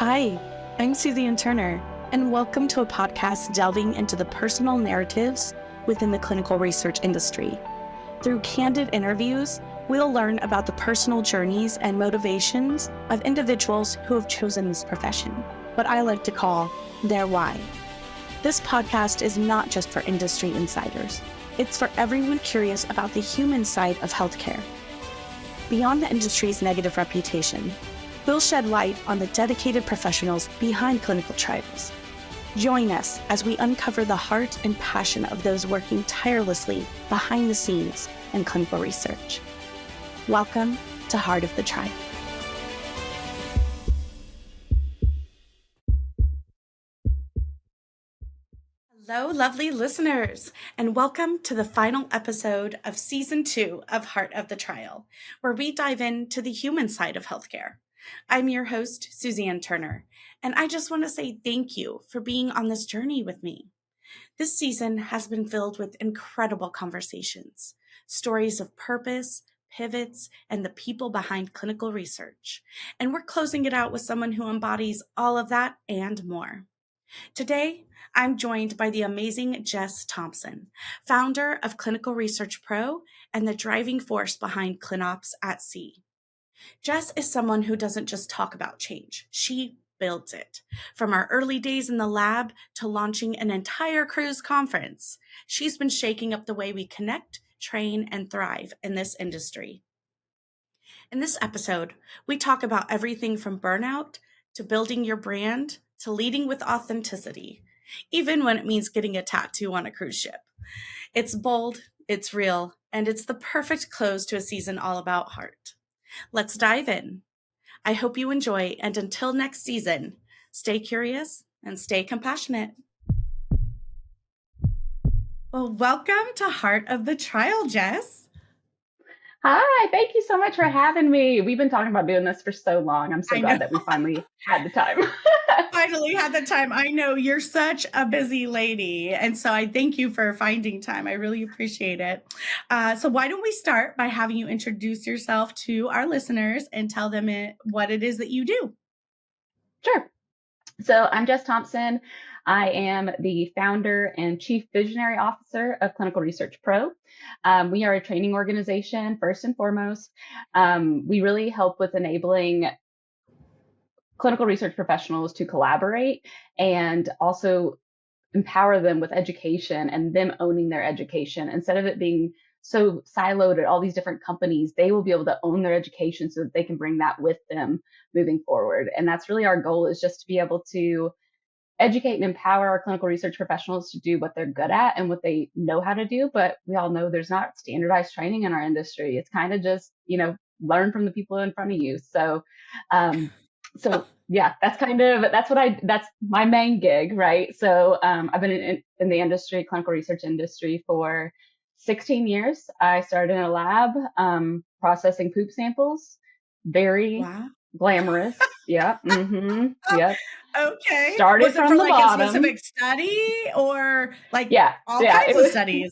Hi, I'm Suzanne Turner, and welcome to a podcast delving into the personal narratives within the clinical research industry. Through candid interviews, we'll learn about the personal journeys and motivations of individuals who have chosen this profession, what I like to call their why. This podcast is not just for industry insiders. It's for everyone curious about the human side of healthcare. Beyond the industry's negative reputation, we'll shed light on the dedicated professionals behind clinical trials. Join us as we uncover the heart and passion of those working tirelessly behind the scenes in clinical research. Welcome to Heart of the Trial. Hello, lovely listeners, and welcome to the final episode of Season 2 of Heart of the Trial, where we dive into the human side of healthcare. I'm your host, Suzanne Turner, and I just want to say thank you for being on this journey with me. This season has been filled with incredible conversations, stories of purpose, pivots, and the people behind clinical research. And we're closing it out with someone who embodies all of that and more. Today, I'm joined by the amazing Jess Thompson, founder of CRPro and the driving force behind ClinOps at sea. Jess is someone who doesn't just talk about change. She builds it. From our early days in the lab to launching an entire cruise conference, she's been shaking up the way we connect, train, and thrive in this industry. In this episode, we talk about everything from burnout to building your brand to leading with authenticity, even when it means getting a tattoo on a cruise ship. It's bold, it's real, and it's the perfect close to a season all about heart. Let's dive in. I hope you enjoy, and until next season, stay curious and stay compassionate. Well, welcome to Heart of the Trial, Jess. Hi, thank you so much for having me. We've been talking about doing this for so long. I'm so glad that we finally had the time. Finally had the time. I know you're such a busy lady. And so I thank you for finding time. I really appreciate it. So why don't we start by having you introduce yourself to our listeners and tell them what it is that you do? Sure. So I'm Jess Thompson. I am the founder and chief visionary officer of Clinical Research Pro. We are a training organization, first and foremost. We really help with enabling clinical research professionals to collaborate and also empower them with education and them owning their education. Instead of it being so siloed at all these different companies, they will be able to own their education so that they can bring that with them moving forward. And that's really our goal, is just to be able to educate and empower our clinical research professionals to do what they're good at and what they know how to do. But we all know there's not standardized training in our industry. It's kind of just, learn from the people in front of you. So yeah, that's my main gig, right? So I've been in the industry, clinical research industry, for 16 years. I started in a lab processing poop samples. Very glamorous. Yeah. Mm-hmm. Yep. Okay. Started Was it from for the like bottom. a specific study or all kinds of studies?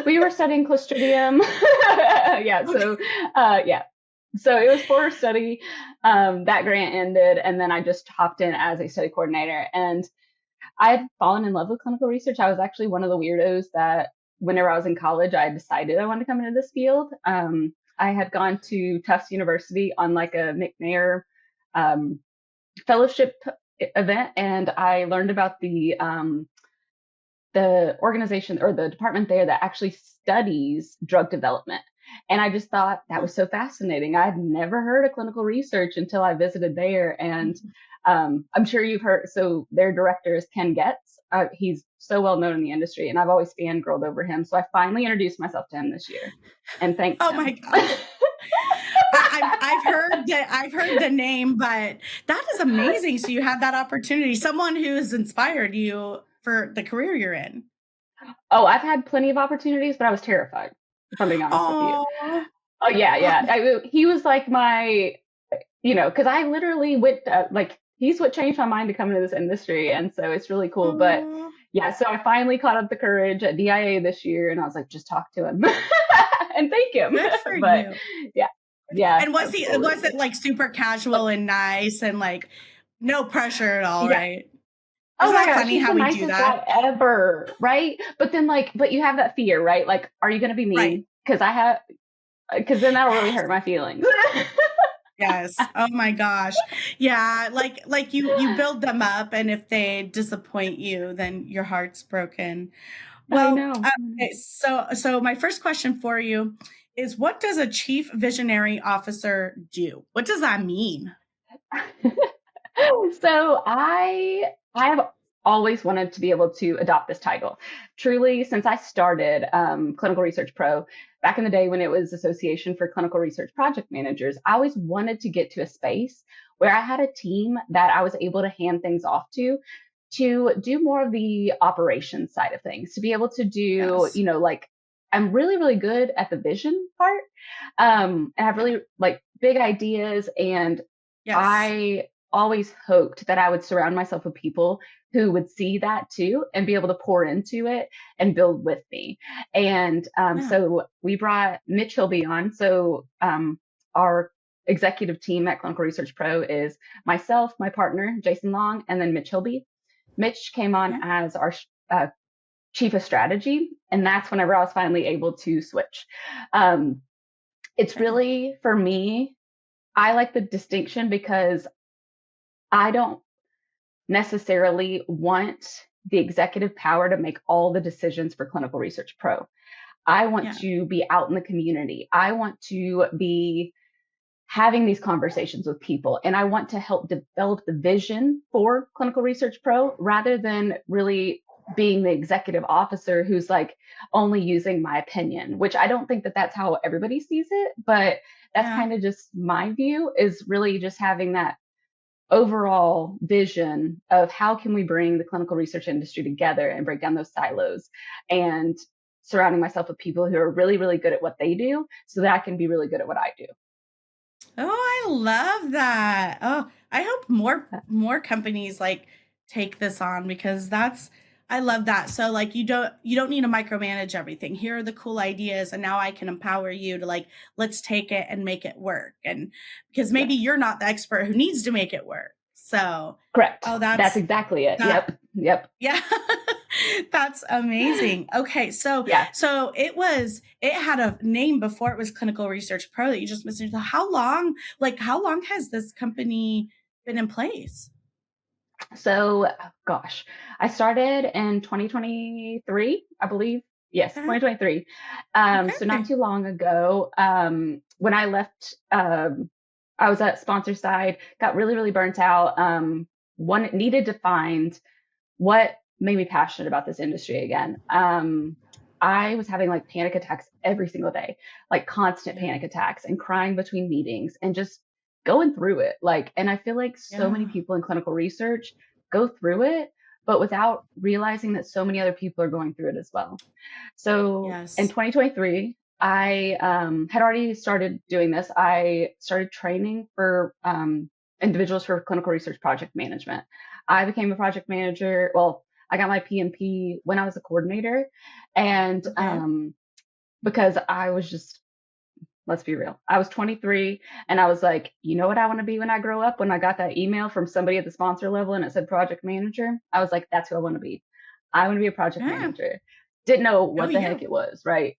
We were studying Clostridium. So it was for a study. That grant ended, and then I just hopped in as a study coordinator. And I had fallen in love with clinical research. I was actually one of the weirdos that whenever I was in college, I decided I wanted to come into this field. I had gone to Tufts University on like a McNair fellowship event, and I learned about the organization or the department there that actually studies drug development. And I just thought that was so fascinating. I had never heard of clinical research until I visited there. And I'm sure you've heard, so their director is Ken Getz. He's so well known in the industry, and I've always fangirled over him. So I finally introduced myself to him this year, and thanks. Oh my God. I've heard the name, but that is amazing. So you had that opportunity, someone who has inspired you for the career you're in. Oh, I've had plenty of opportunities, but I was terrified, if I'm being honest with you. Oh yeah. He was like my, because I literally went, he's what changed my mind to come into this industry. And so it's really cool. But yeah, so I finally caught up the courage at DIA this year, and I was like, just talk to him and thank him. Good for you. Yeah. And was it like super casual and nice, and like, No pressure at all, Yeah. right? Oh Isn't my that gosh, funny he's how the we do nicest that? guy ever, right? But then but you have that fear, right? Like, are you going to be Right. mean? Because then that'll really Yes. hurt my feelings. Yes. Oh my gosh. Yeah, like you build them up, and if they disappoint you, then your heart's broken. I Well, know. okay, so my first question for you is, what does a chief visionary officer do? What does that mean? So I've always wanted to be able to adopt this title. Truly, since I started Clinical Research Pro back in the day when it was Association for Clinical Research Project Managers, I always wanted to get to a space where I had a team that I was able to hand things off to do more of the operations side of things, to be able to do, Yes. like I'm really, really good at the vision part. And I have Yeah. really like big ideas, and Yes. I always hoped that I would surround myself with people who would see that too and be able to pour into it and build with me. And Yeah. so we brought Mitch Hilby on. So our executive team at Clinical Research Pro is myself, my partner, Jason Long, and then Mitch Hilby. Mitch came on Okay. as our uh, chief of strategy, and that's whenever I was finally able to switch. Um, it's Okay. really, for me, I like the distinction because I don't necessarily want the executive power to make all the decisions for Clinical Research Pro. I want Yeah. to be out in the community. I want to be having these conversations with people, and I want to help develop the vision for Clinical Research Pro rather than really being the executive officer who's like only using my opinion, which I don't think that that's how everybody sees it, but that's Yeah. kind of just my view, is really just having that overall vision of how can we bring the clinical research industry together and break down those silos, and surrounding myself with people who are really, really good at what they do so that I can be really good at what I do. Oh, I love that. Oh, I hope more companies like take this on, because that's I love that. So like you don't need to micromanage everything. Here are the cool ideas, and now I can empower you to like, let's take it and make it work. And because maybe Yes. you're not the expert who needs to make it work. So, Correct. oh, That's exactly it. that Yep. Yep. yeah. That's amazing. Okay, so Yeah. it had a name before it was Clinical Research Pro that you just mentioned. So how long has this company been in place? So, gosh, I started in 2023, I believe. Yes, Okay. 2023. So not Okay. too long ago. When I left, I was at sponsor side, got really, really burnt out. One needed to find what made me passionate about this industry again. I was having like panic attacks every single day, like constant Yeah. panic attacks and crying between meetings and just going through it. And I feel like so many Yeah. people in clinical research go through it, but without realizing that so many other people are going through it as well. So in Yes. 2023, I had already started doing this. I started training for individuals for clinical research project management. I became a project manager. Well, I got my PMP when I was a coordinator, and Okay. because I was just, let's be real, I was 23, and I was like, you know what I want to be when I grow up? When I got that email from somebody at the sponsor level and it said project manager, I was like, that's who I want to be. I want to be a project Yeah. manager. Didn't know Oh what the yeah. heck it was, right?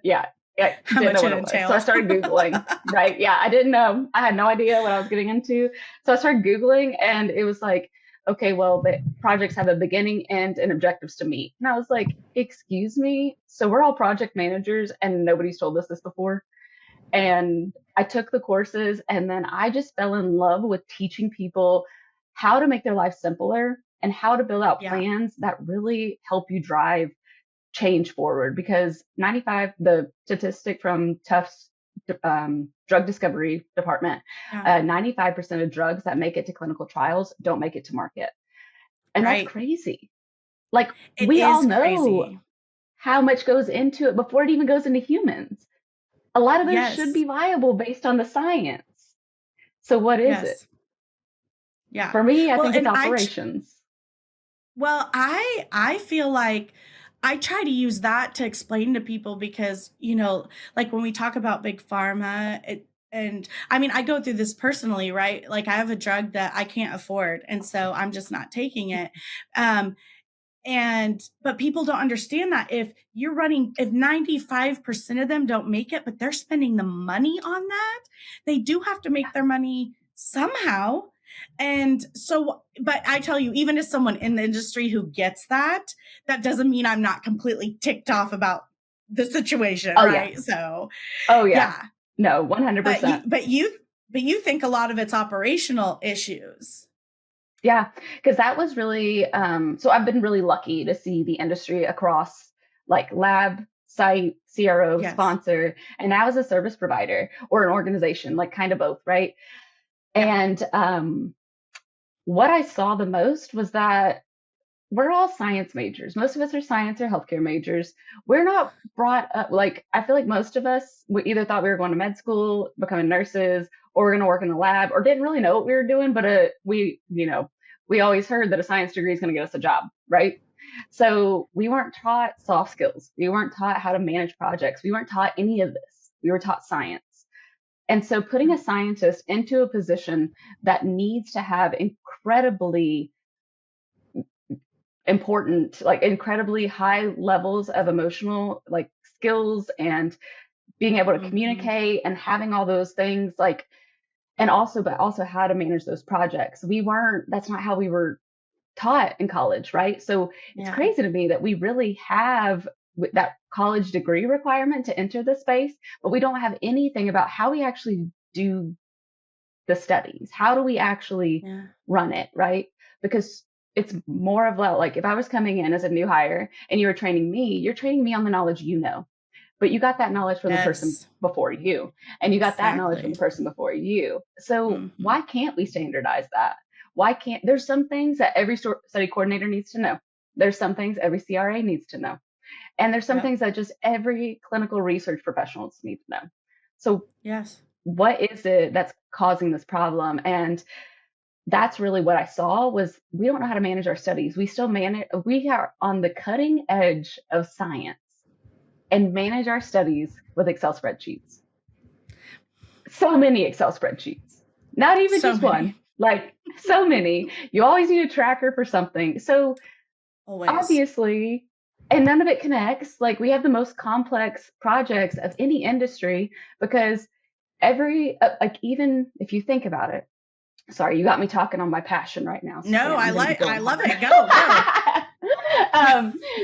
Yeah, yeah, How didn't know much it what it was. So I entailed. started Googling, right? Yeah, I didn't know. I had no idea what I was getting into. So I started Googling, and it was like, okay, well, the projects have a beginning, end, and objectives to meet. And I was like, excuse me? So we're all project managers and nobody's told us this before? And I took the courses, and then I just fell in love with teaching people how to make their life simpler and how to build out Yeah. plans that really help you drive change forward. Because 95, the statistic from Tufts drug discovery department, Yeah. 95% of drugs that make it to clinical trials don't make it to market. And that's Right. crazy. Like, It we all is know crazy. how much goes into it before it even goes into humans. A lot of those should Yes. be viable based on the science. So what is it? Yes. Yeah. For me, I Well, think it's and operations. I feel like I try to use that to explain to people, because, like when we talk about big pharma, And I mean, I go through this personally, right? Like I have a drug that I can't afford, and so I'm just not taking it. Um, but people don't understand that if 95% of them don't make it, but they're spending the money on that, they do have to make their money somehow. And so, but I tell you, even as someone in the industry who gets that, that doesn't mean I'm not completely ticked off about the situation, Oh yeah. right? So Oh yeah. yeah, No, but 100%. you think a lot of it's operational issues. Yeah, because that was really so I've been really lucky to see the industry across like lab, site, CRO, Yes. sponsor, and now as a service provider or an organization, like kind of both, right? Yeah. And what I saw the most was that we're all science majors. Most of us are science or healthcare majors. We're not brought up like I feel like most of us we either thought we were going to med school, becoming nurses, or we're going to work in the lab, or didn't really know what we were doing. But we always heard that a science degree is going to get us a job, right? So we weren't taught soft skills. We weren't taught how to manage projects. We weren't taught any of this. We were taught science. And so putting a scientist into a position that needs to have incredibly important, like incredibly high levels of emotional like skills and being able to Mm-hmm. communicate and having all those things like and also but also how to manage those projects. We weren't That's not how we were taught in college, right? So it's Yeah. crazy to me that we really have that college degree requirement to enter the space, but we don't have anything about how we actually do the studies. How do we actually Yeah. run it, right? Because it's more of like if I was coming in as a new hire and you were training me, you're training me on the knowledge you know, but you got that knowledge from the person Yes. before you, and you got that knowledge from Exactly. the person before you. So Mm-hmm. why can't we standardize that? Why can't There's some things that every study coordinator needs to know. There's some things every CRA needs to know. And there's some Yep. things that just every clinical research professional need to know. So Yes. what is it that's causing this problem? And that's really what I saw was we don't know how to manage our studies. We are on the cutting edge of science and manage our studies with Excel spreadsheets. So many Excel spreadsheets, not even So just one, many. like so many. You always need a tracker for something. So Always. obviously, and none of it connects. Like we have the most complex projects of any industry because like even if you think about it, sorry, you got me talking on my passion right now. So No, I'm going to be I going love hard. it. Go, go.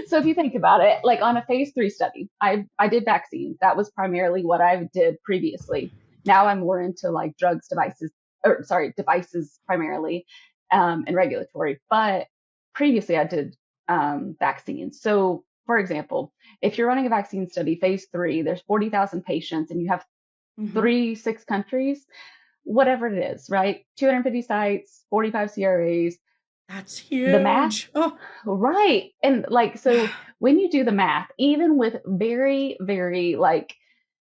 So if you think about it, like on a phase 3 study, I did vaccines. That was primarily what I did previously. Now I'm more into like drugs, devices, or sorry, devices primarily, and regulatory. But previously I did vaccines. So for example, if you're running a vaccine study, phase 3, there's 40,000 patients, and you have Mm-hmm. 6 countries, whatever it is, right? 250 sites, 45 CRAs, That's the math, huge. Oh, right. And like, yeah. so when you do the math, even with very, very like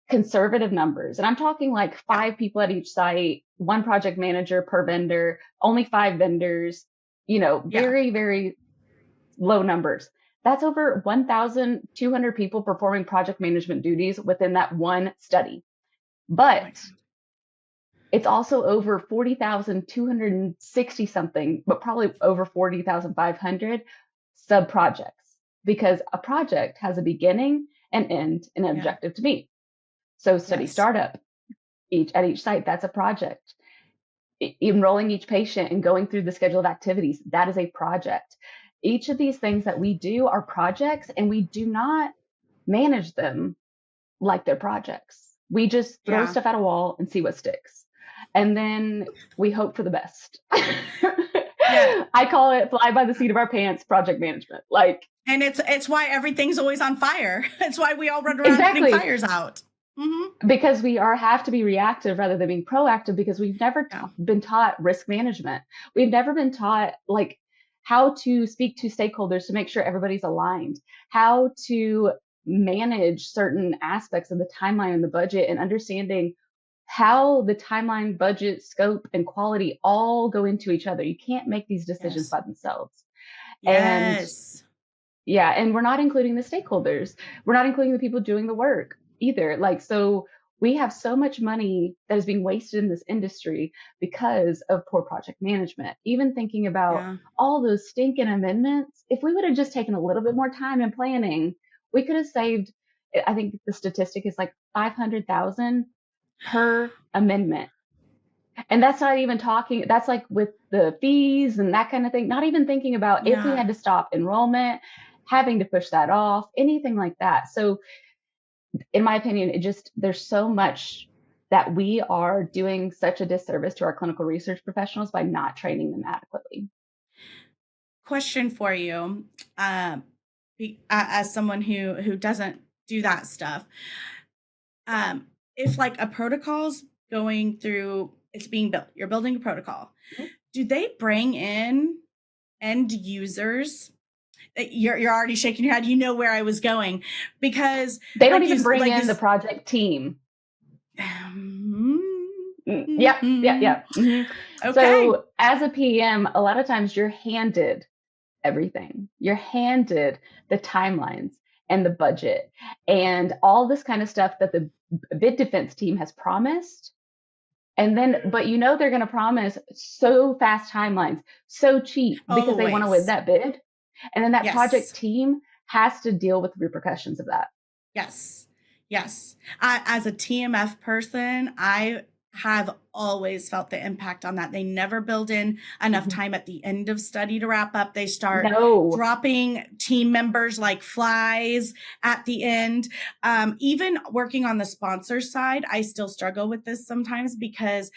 conservative numbers, and I'm talking like Yeah. 5 people at each site, one project manager per vendor, only 5 vendors, Yeah. very, very low numbers. That's over 1,200 people performing project management duties within that one study. Oh But my God. it's also over 40,260 something, but probably over 40,500 sub projects because a project has a beginning, an end, and an Yeah. objective to meet. So study Yes. startup, at each site, that's a project. Enrolling each patient and going through the schedule of activities, that is a project. Each of these things that we do are projects, and we do not manage them like they're projects. We just throw Yeah. stuff at a wall and see what sticks. And then we hope for the best. Yeah. I call it fly by the seat of our pants project management. Like, And it's why everything's always on fire. It's why we all run around putting exactly, fires out. Mm-hmm. because we have to be reactive rather than being proactive because we've never Yeah. been taught risk management. We've never been taught like how to speak to stakeholders to make sure everybody's aligned, how to manage certain aspects of the timeline and the budget, and understanding how the timeline, budget, scope, and quality all go into each other. You can't make these decisions Yes. by themselves. And Yes. yeah, and we're not including the stakeholders. We're not including the people doing the work either. Like, so we have so much money that is being wasted in this industry because of poor project management. Even thinking about Yeah. all those stinking amendments, if we would have just taken a little bit more time in planning, we could have saved, I think the statistic is like 500,000 per amendment. And that's not even talking, that's like with the fees and that kind of thing, not even thinking about if we Yeah. had to stop enrollment, having to push that off, anything like that. So in my opinion, there's so much that we are doing such a disservice to our clinical research professionals by not training them adequately. Question for you, as someone who doesn't do that stuff. If like a protocol's going through, it's being built, you're building a protocol. Do they bring in end users? You're already shaking your head. You know where I was going, because they don't like even bring like in the project team. Yep. Mm-hmm. Okay. So as a PM, a lot of times you're handed everything. You're handed the timelines and the budget and all this kind of stuff that the bid defense team has promised. And then, but they're going to promise so fast timelines, so cheap because they want to win Always. that bid. And then that project Yes. team has to deal with the repercussions of that. Yes. Yes. As a TMF person, I have always felt the impact on that. They never build in enough time at the end of study to wrap up. They start dropping team members like flies at the end. Even working on the sponsor side, I still struggle with this sometimes because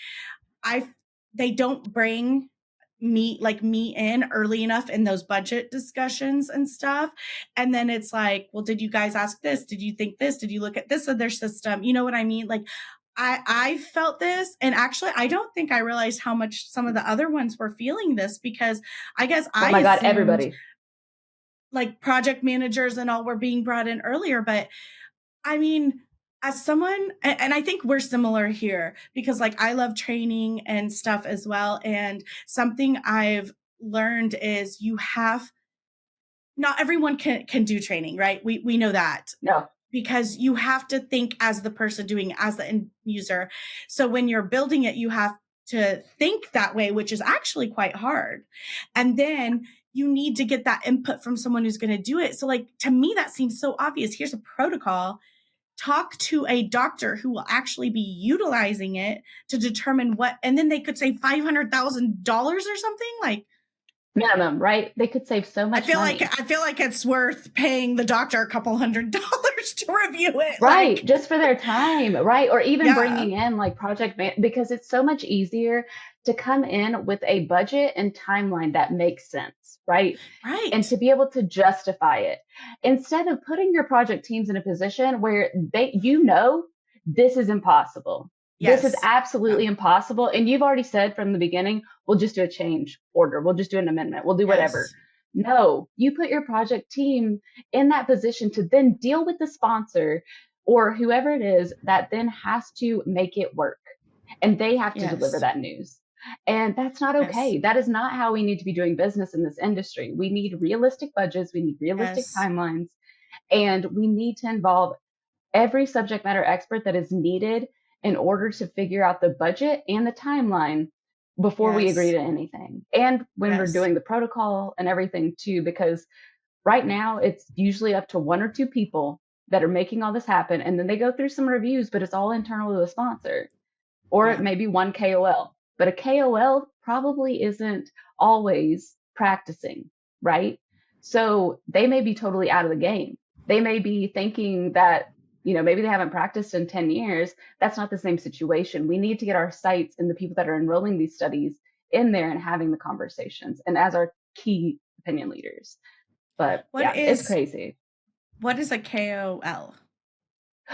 they don't bring me in early enough in those budget discussions and stuff. And then it's like, well, did you guys ask this? Did you think this? Did you look at this of their system? You know what I mean? Like I felt this, and actually I don't think I realized how much some of the other ones were feeling this, because I guess I assumed everybody, like project managers and all were being brought in earlier. But I mean, as someone, and I think we're similar here, because like I love training and stuff as well. And something I've learned is not everyone can do training, right? We know that. No. Because you have to think as the person doing, as the end user. So when you're building it, you have to think that way, which is actually quite hard. And then you need to get that input from someone who's going to do it. So like, to me, that seems so obvious. Here's a protocol. Talk to a doctor who will actually be utilizing it to determine what, and then they could save $500,000 or something. Like, minimum, right? They could save so much money. I feel like it's worth paying the doctor a couple $100 to review it. Right. Like, just for their time. Right. Or even bringing in like because it's so much easier to come in with a budget and timeline that makes sense. Right. Right. And to be able to justify it instead of putting your project teams in a position where this is impossible. Yes. This is absolutely impossible. And you've already said from the beginning, we'll just do a change order. We'll just do an amendment. We'll do whatever. No, you put your project team in that position to then deal with the sponsor or whoever it is that then has to make it work. And they have to deliver that news. And that's not okay. That is not how we need to be doing business in this industry. We need realistic budgets. We need realistic timelines. And we need to involve every subject matter expert that is needed in order to figure out the budget and the timeline before we agree to anything. And when we're doing the protocol and everything too, because right now it's usually up to one or two people that are making all this happen. And then they go through some reviews, but it's all internal to the sponsor, or it may be one KOL, but a KOL probably isn't always practicing, right? So they may be totally out of the game. They may be thinking that, maybe they haven't practiced in 10 years. That's not the same situation. We need to get our sites and the people that are enrolling these studies in there and having the conversations and as our key opinion leaders. But it's crazy. What is a KOL?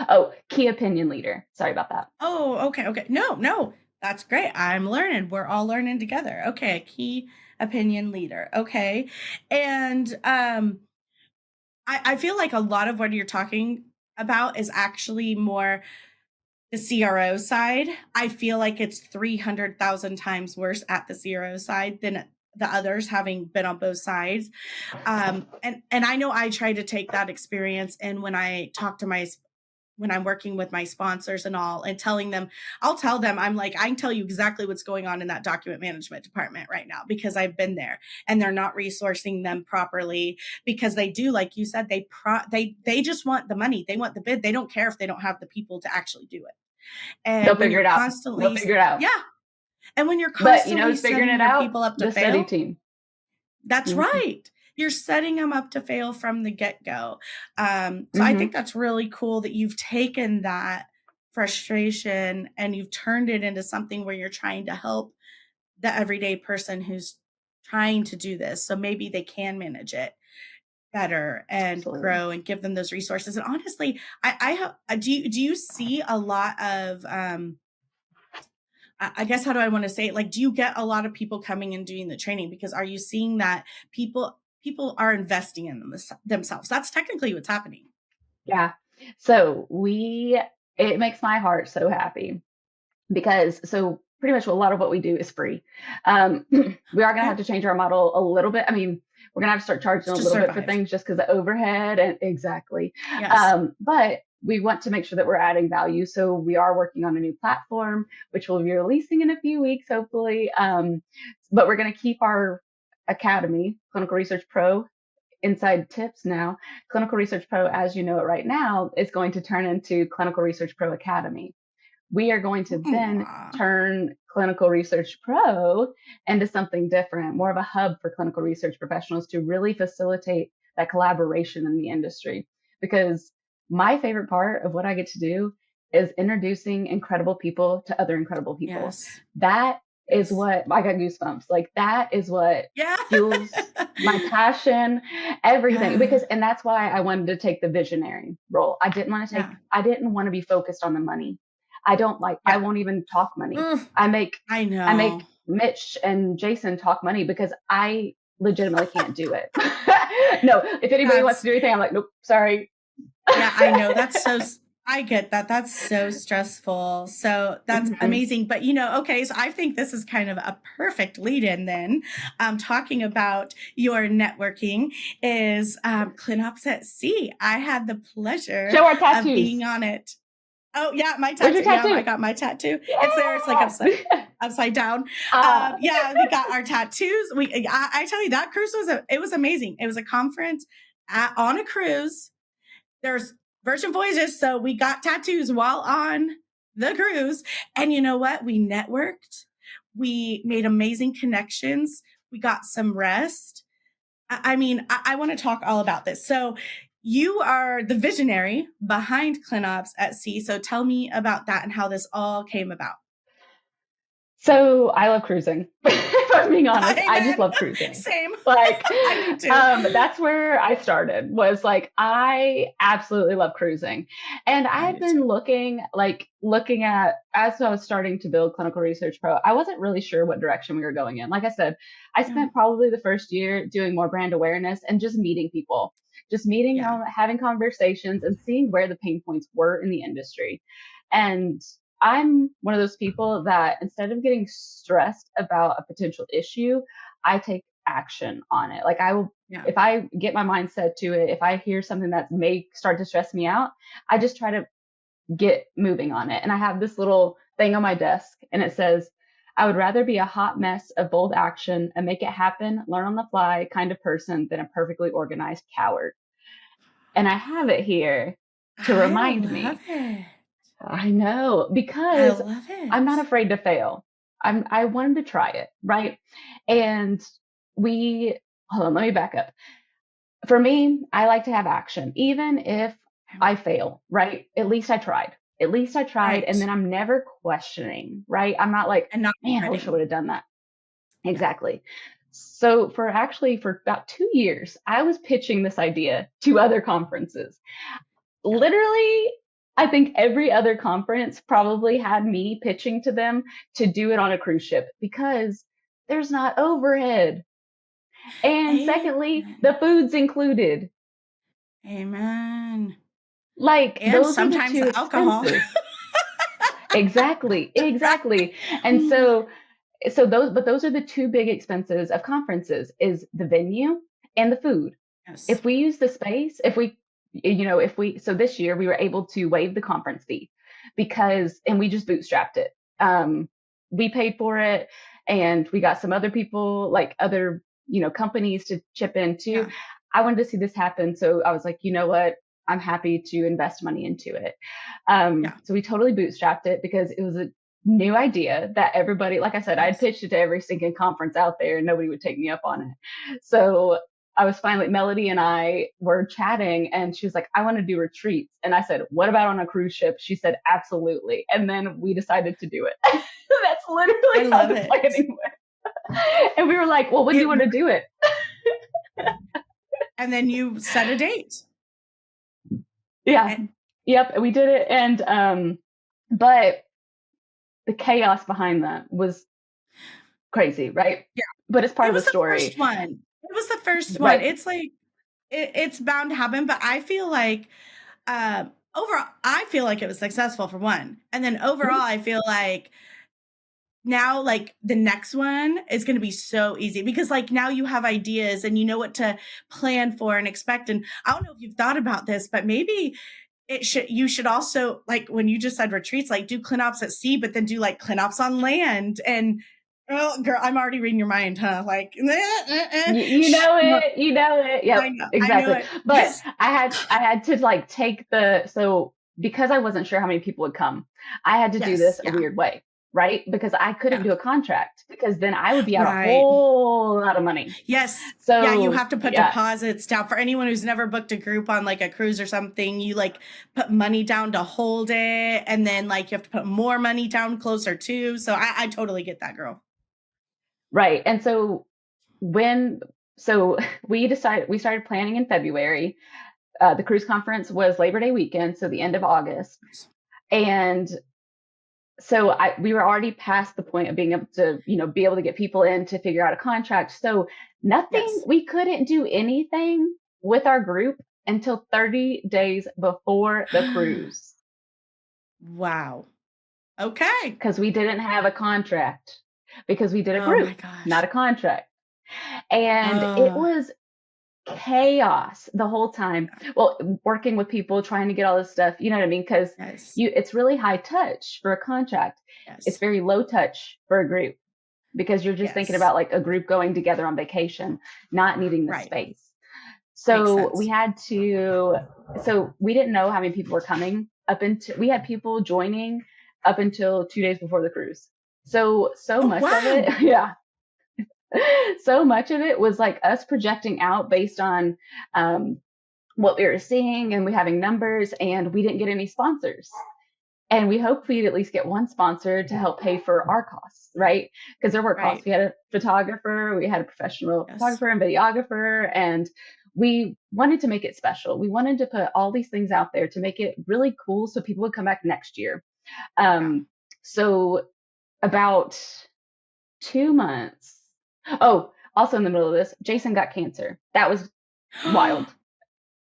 Oh, key opinion leader. Sorry about that. Oh, okay. No, that's great. I'm learning. We're all learning together. Okay, key opinion leader. Okay. And I feel like a lot of what you're talking about is actually more the CRO side. I feel like it's 300,000 times worse at the CRO side than the others, having been on both sides. And I know I try to take that experience in when I talk to my when I'm working with my sponsors and all, and telling them, I'll tell them, I'm like, I can tell you exactly what's going on in that document management department right now because I've been there, and they're not resourcing them properly because they do, like you said, they just want the money. They want the bid. They don't care if they don't have the people to actually do it. They'll And when figure you're it out. They'll constantly, figure it out. yeah. And when you're But you know constantly who's figuring setting it your out? people up to The study fail, team. that's Mm-hmm. right. You're setting them up to fail from the get-go. So Mm-hmm. I think that's really cool that you've taken that frustration and you've turned it into something where you're trying to help the everyday person who's trying to do this. So maybe they can manage it better and Absolutely. grow and give them those resources. And honestly, do you see a lot of, I guess, how do I want to say it? Like, do you get a lot of people coming and doing the training? Because are you seeing that people are investing in themselves? That's technically what's happening. Yeah. So it makes my heart so happy because pretty much a lot of what we do is free. We are going to have to change our model a little bit. I mean, we're going to have to start charging a little bit for things just because of overhead and exactly. Yes. But we want to make sure that we're adding value. So we are working on a new platform, which we'll be releasing in a few weeks, hopefully. But we're going to keep our academy, Clinical Research Pro, inside tips now. Clinical Research Pro, as you know it right now, is going to turn into Clinical Research Pro Academy. We are going to then turn Clinical Research Pro into something different, more of a hub for clinical research professionals to really facilitate that collaboration in the industry. Because my favorite part of what I get to do is introducing incredible people to other incredible people. Yes. That is what, I got goosebumps. Like that is what fuels my passion, everything. And that's why I wanted to take the visionary role. I didn't want to be focused on the money. I won't even talk money. I make Mitch and Jason talk money because I legitimately can't do it. No, if anybody wants to do anything, I'm like, nope, sorry. Yeah, I know. I get that. That's so stressful. So that's amazing. But, okay, so I think this is kind of a perfect lead in then. Talking about your networking is ClinOps at Sea. I had the pleasure of being on it. Oh, yeah, my tattoo. Yeah, I got my tattoo. Yeah. It's there. It's like upside down. Yeah, we got our tattoos. I tell you, that cruise was amazing. It was a conference on a cruise. There's Virgin Voyages, so we got tattoos while on the cruise. And you know what? We networked. We made amazing connections. We got some rest. I want to talk all about this. So you are the visionary behind ClinOps at Sea. So tell me about that and how this all came about. So I love cruising. If I'm being honest, I just love cruising. Same. Like, I do too. That's where I started. Was like I absolutely love cruising, and I've been looking at as I was starting to build Clinical Research Pro. I wasn't really sure what direction we were going in. Like I said, I spent probably the first year doing more brand awareness and just meeting people, having conversations, and seeing where the pain points were in the industry, and I'm one of those people that instead of getting stressed about a potential issue, I take action on it. Like if I get my mind set to it, if I hear something that may start to stress me out, I just try to get moving on it. And I have this little thing on my desk and it says, I would rather be a hot mess of bold action and make it happen, learn on the fly kind of person than a perfectly organized coward. And I have it here to remind me. I know, because I'm not afraid to fail. I wanted to try it, right? And hold on, let me back up. For me, I like to have action, even if I fail, right? At least I tried. Right. And then I'm never questioning, right? I'm not like, man, I wish I would have done that. Exactly. So for about 2 years, I was pitching this idea to other conferences. Literally, I think every other conference probably had me pitching to them to do it on a cruise ship because there's not overhead. And secondly, the food's included. Amen. Like, and those sometimes are the two alcohol. Exactly. And those are the two big expenses of conferences is the venue and the food. Yes. If we use the space, if we so this year we were able to waive the conference fee and we just bootstrapped it. We paid for it, and we got some other people, like other, companies to chip in too. Yeah. I wanted to see this happen. So I was like, you know what? I'm happy to invest money into it. Yeah. So we totally bootstrapped it because it was a new idea that everybody, like I said, I'd Yes. pitched it to every single conference out there and nobody would take me up on it. So I was finally, Melody and I were chatting, and she was like, I want to do retreats. And I said, what about on a cruise ship? She said, absolutely. And then we decided to do it. That's I literally how love the it. planning went. And we were like, well, when do you want to do it? And then you set a date. Yeah. And Yep. We did it. And, but the chaos behind that was crazy, right? yeah, But it's part it of the was the story. first one. It was the first one. Right. It's like, it's bound to happen, but I feel like, overall, I feel like it was successful for one. And then overall, I feel like now, like, the next one is going to be so easy because, like, now you have ideas and you know what to plan for and expect. And I don't know if you've thought about this, but maybe you should also, like, when you just said retreats, like, do ClinOps at sea, but then do like ClinOps on land. And oh, girl, I'm already reading your mind, huh? Like, You know it. Yep, I know, I knew exactly. it. But I had to like so because I wasn't sure how many people would come, I had to do Yes, this a yeah, weird way, right? Because I couldn't yeah, do a contract because then I would be out a right. whole lot of money. Yes. So Yeah, you have to put yeah, deposits down. For anyone who's never booked a group on like a cruise or something, you like put money down to hold it, and then like you have to put more money down closer too. So I totally get that, girl. right. And so so we started planning in February. The cruise conference was Labor Day weekend, so the end of August. And so we were already past the point of being able to, be able to get people in to figure out a contract. So Yes. we couldn't do anything with our group until 30 days before the cruise Wow. Okay. because we didn't have a contract because we did a Oh my group, not gosh. a contract. And it was chaos the whole time. Well, working with people, trying to get all this stuff, you know what I mean? Because Yes. it's really high touch for a contract. It's Yes. very low touch for a group because you're just thinking Yes. about like a group going together on vacation, not needing the Right. space. Makes So sense. we didn't know how many people were coming we had people joining up until 2 days before the cruise. So Oh much of wow. it, yeah. So much of it was like us projecting out based on what we were seeing, and we having numbers, and we didn't get any sponsors. And we hoped we'd at least get one sponsor to help pay for our costs, right? Because there were costs. Right. We had a photographer, we had a professional Yes. photographer and videographer, and we wanted to make it special. We wanted to put all these things out there to make it really cool so people would come back next year. So about 2 months. Oh, also in the middle of this, Jason got cancer. That was wild.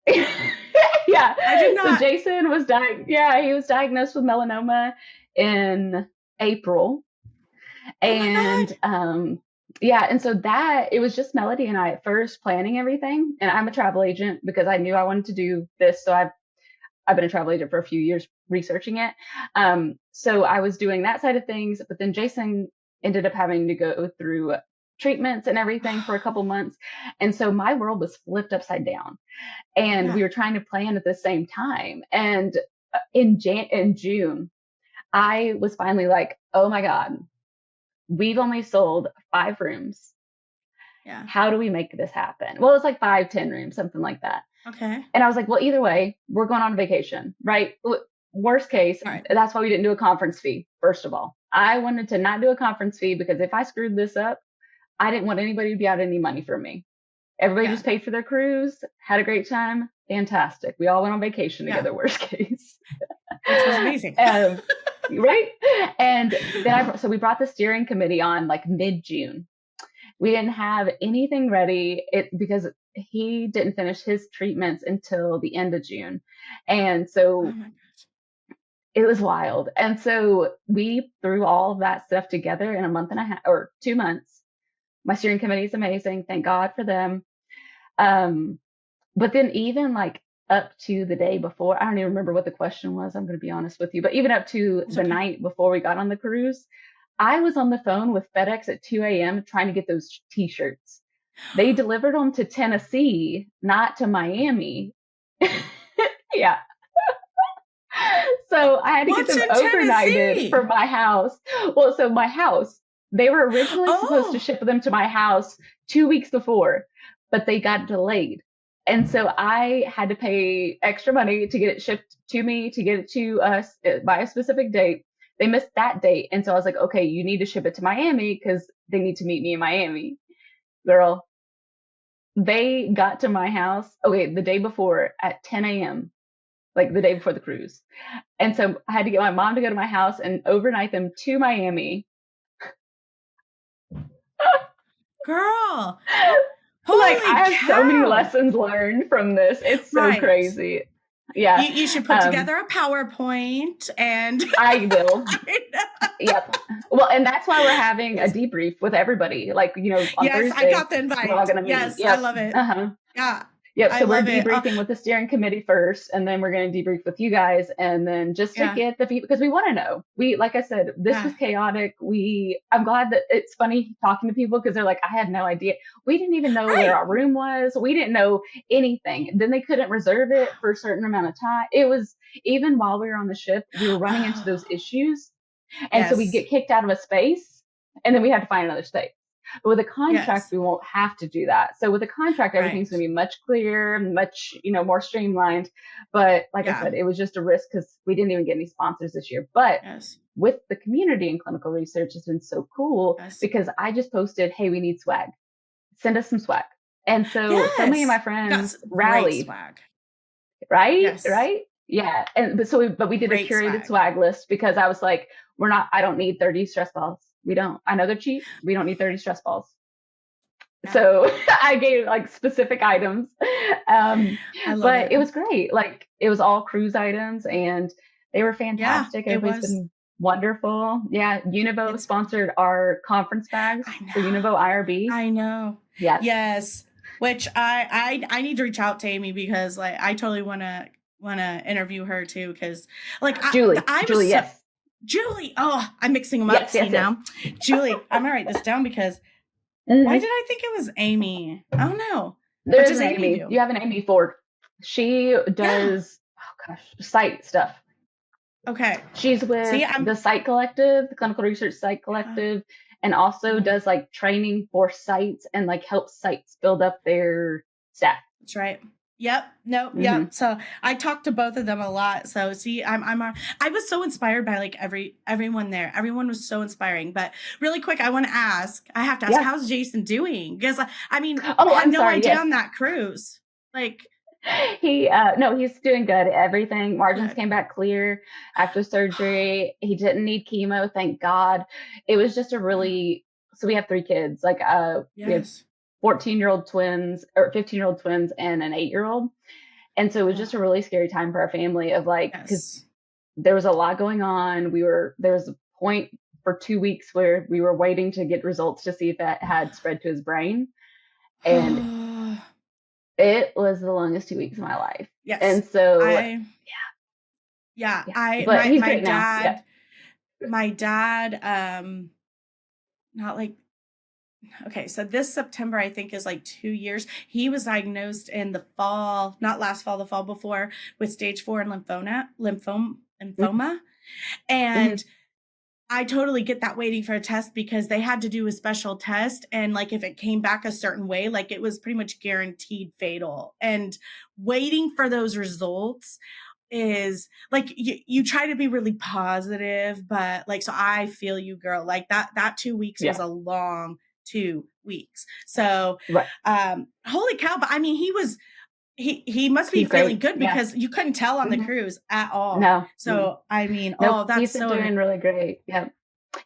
Yeah. I did not. So Jason was he was diagnosed with melanoma in April. Oh my And God. and so it was just Melody and I at first planning everything. And I'm a travel agent because I knew I wanted to do this. So I've been a travel agent for a few years researching it. So I was doing that side of things, but then Jason ended up having to go through treatments and everything for a couple months. And so my world was flipped upside down, and we Yeah. were trying to plan at the same time. And in June, I was finally like, oh my God, we've only sold 5 rooms. Yeah. How do we make this happen? Well, it's like 5, 10 rooms, something like that. Okay. And I was like, well, either way, we're going on vacation, right? Worst case, All right. that's why we didn't do a conference fee, first of all. I wanted to not do a conference fee because if I screwed this up, I didn't want anybody to be out any money from me. Everybody Yeah. just paid for their cruise, had a great time. Fantastic. We all went on vacation Yeah. together, worst case. Which was amazing. Right? And then so we brought the steering committee on like mid-June. We didn't have anything ready because he didn't finish his treatments until the end of June. And Oh so my gosh. it was wild. And so we threw all of that stuff together in a month and a half or 2 months. My steering committee is amazing. Thank God for them. But then even like up to the day before, I don't even remember what the question was, I'm going to be honest with you, but even up to the night before we got on the cruise, I was on the phone with FedEx at 2 a.m. trying to get those t-shirts. They delivered them to Tennessee, not to Miami. Yeah. So I had to get them overnighted for my house. Well, so my house, they were originally supposed to ship them to my house 2 weeks before, but they got delayed. And so I had to pay extra money to get it shipped to me, to get it to us by a specific date. They missed that date. And so I was like, okay, you need to ship it to Miami because they need to meet me in Miami. Girl, they got to my house, the day before at 10 a.m., like the day before the cruise. And so I had to get my mom to go to my house and overnight them to Miami. Girl. Like I have so many lessons learned from this. It's so crazy. Yeah. You should put together a PowerPoint and I will. Yep. Well, and that's why we're having a debrief with everybody. Like, on Thursday. I got the invite. We're all gonna meet. Yes, yep. I love it. Yeah. Yep. So we're debriefing with the steering committee first, and then we're going to debrief with you guys, and then just to get the feedback, because we want to know. Like I said, this was chaotic. I'm glad that it's funny talking to people because they're like, I had no idea. We didn't even know where our room was. We didn't know anything. Then they couldn't reserve it for a certain amount of time. It was, even while we were on the ship, we were running into those issues. And so we get kicked out of a space, and then we had to find another space. But with a contract, we won't have to do that. So with a contract, everything's going to be much clearer, much, more streamlined. But like I said, it was just a risk because we didn't even get any sponsors this year. But with the community in clinical research, it's been so cool because I just posted, hey, we need swag. Send us some swag. And so many of my friends rallied. Swag. Right? Yes. Right? Yeah. And but we did a curated swag list because I was like, I don't need 30 stress balls. We don't. I know they're cheap. We don't need 30 stress balls. Yeah. So I gave like specific items. But it was great. Like it was all cruise items and they were fantastic. Everybody's been wonderful. Yeah. Univo sponsored our conference bags for Univo IRB. I know. Yes. Yes. Which I need to reach out to Amy because like I totally want to interview her too. Cause like Julie, yes. Julie. Oh, I'm mixing them up now. Julie, I'm gonna write this down because why did I think it was Amy? Oh no. There's an Amy. You have an Amy Ford. She does site stuff. Okay. She's with the Site Collective, the Clinical Research Site Collective, and also does like training for sites and like helps sites build up their staff. That's right. Yep. Nope. Yep. So I talked to both of them a lot. So I was so inspired by like everyone there. Everyone was so inspiring. But really quick, I have to ask, how's Jason doing? Because I had no idea on that cruise. Like he's doing good. Everything, margins came back clear after surgery. He didn't need chemo, thank God. It was just so we have 3 kids. Like we have 14-year-old twins or 15-year-old twins and an 8-year-old. And so it was just a really scary time for our family of like, because there was a lot going on. There was a point for 2 weeks where we were waiting to get results to see if that had spread to his brain. And it was the longest 2 weeks of my life. Yes. And so, but he's great now. My dad, not like, okay, so this September, I think, is like 2 years. He was diagnosed in the fall, not last fall, the fall before, with stage 4 and lymphoma. And I totally get that waiting for a test because they had to do a special test. And like, if it came back a certain way, like it was pretty much guaranteed fatal. And waiting for those results is like, you try to be really positive, but like, so I feel you, girl, like that 2 weeks was a long 2 weeks. So, holy cow. But I mean, he must be feeling good because you couldn't tell on the cruise at all. No. So, I mean, he's been doing really great. Yeah.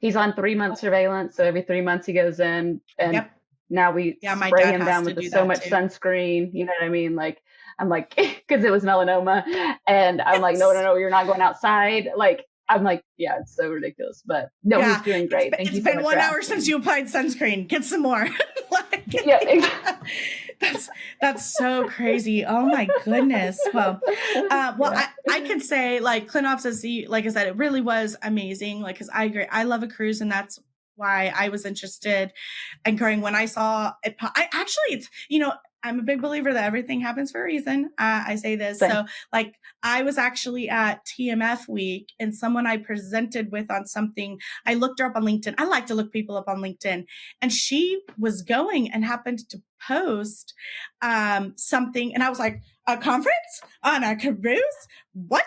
He's on 3-month surveillance. So every 3 months he goes in and now we spray him down with so much sunscreen. You know what I mean? Like, I'm like, cause it was melanoma and I'm like, no, you're not going outside. Like, I'm like, it's so ridiculous, but no, he's doing great. Thank you so much. It's been 1 hour since you applied sunscreen. Get some more. That's That's so crazy. Oh my goodness. I could say like ClinOps, like I said, it really was amazing. Like, cause I agree. I love a cruise, and that's why I was interested in going when I saw it. It's, I'm a big believer that everything happens for a reason. I say this. Same. So like I was actually at TMF week, and someone I presented with on something, I looked her up on LinkedIn. I like to look people up on LinkedIn, and she was going and happened to post something. And I was like, a conference on a cruise? What?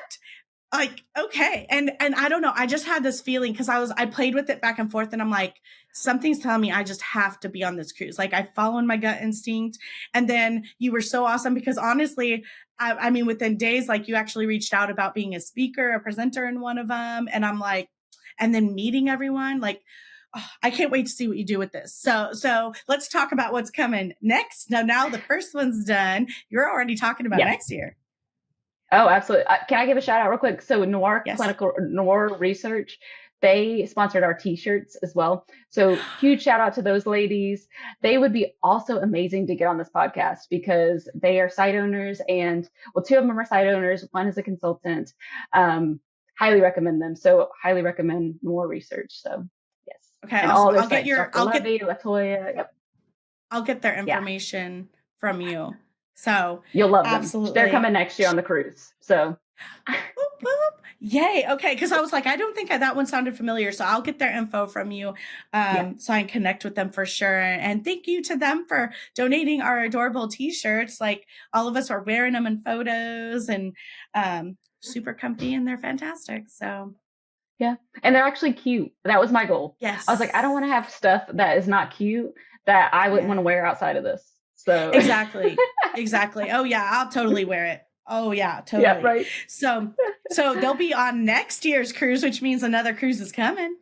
Like, okay. And I don't know. I just had this feeling because I played with it back and forth, and I'm like, something's telling me I just have to be on this cruise. Like, I followed my gut instinct. And then you were so awesome because honestly, I mean, within days, like you actually reached out about being a speaker, a presenter in one of them. And I'm like, and then meeting everyone, like, oh, I can't wait to see what you do with this. So let's talk about what's coming next. Now the first one's done. You're already talking about next year. Oh, absolutely. Can I give a shout out real quick? So Yes. Noir Research, they sponsored our t-shirts as well. So huge shout out to those ladies. They would be also amazing to get on this podcast because they are site owners, and well, two of them are site owners. One is a consultant. Highly recommend them. So highly recommend Noir Research. So yes. Okay. And awesome. all their sites, Dr. Levy, Latoya. Yep. I'll get their information from you. So you'll love absolutely. them. They're coming next year on the cruise. So boop, boop. Yay. Okay. Cause I was like, I don't think that one sounded familiar. So I'll get their info from you. So I can connect with them for sure. And thank you to them for donating our adorable t-shirts. Like all of us are wearing them in photos, and super comfy, and they're fantastic. So yeah. And they're actually cute. That was my goal. Yes. I was like, I don't want to have stuff that is not cute that I wouldn't want to wear outside of this. So exactly. Oh yeah. I'll totally wear it. Oh yeah, totally. Yeah, right. So they'll be on next year's cruise, which means another cruise is coming.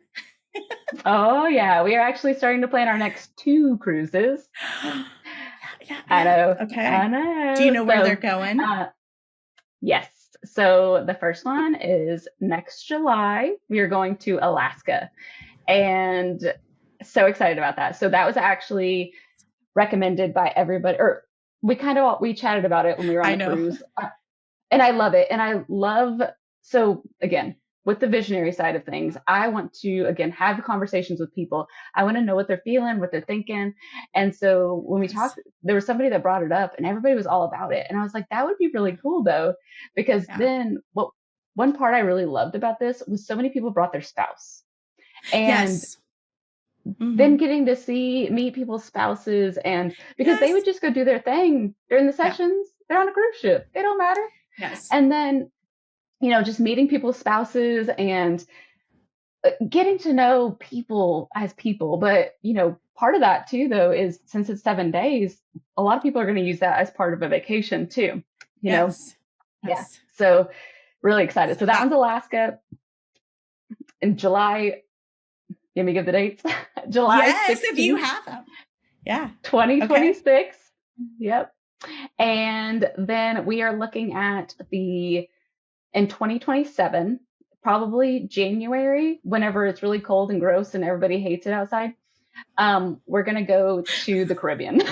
Oh yeah. We are actually starting to plan our next 2 cruises. Yeah. I know. Okay. I know. Do you know where they're going? Yes. So the first one is next July. We are going to Alaska, and so excited about that. So that was actually recommended by everybody, or we chatted about it when we were on the cruise, and I love it. And so again, with the visionary side of things, I want to, again, have conversations with people. I want to know what they're feeling, what they're thinking. And so when we talked, there was somebody that brought it up, and everybody was all about it. And I was like, that would be really cool though, because then one part I really loved about this was so many people brought their spouse, and then getting to meet people's spouses, and because they would just go do their thing during the sessions. They're on a cruise ship. They don't matter. Yes. And then, just meeting people's spouses and getting to know people as people. But, part of that too, though, is since it's 7 days, a lot of people are going to use that as part of a vacation too, Yes. Yeah. So really excited. So that one's Alaska in July. Let me give the dates. July 16th, if you have them. Yeah. 2026. Okay. Yep. And then we are looking at in 2027, probably January, whenever it's really cold and gross and everybody hates it outside. We're going to go to the Caribbean.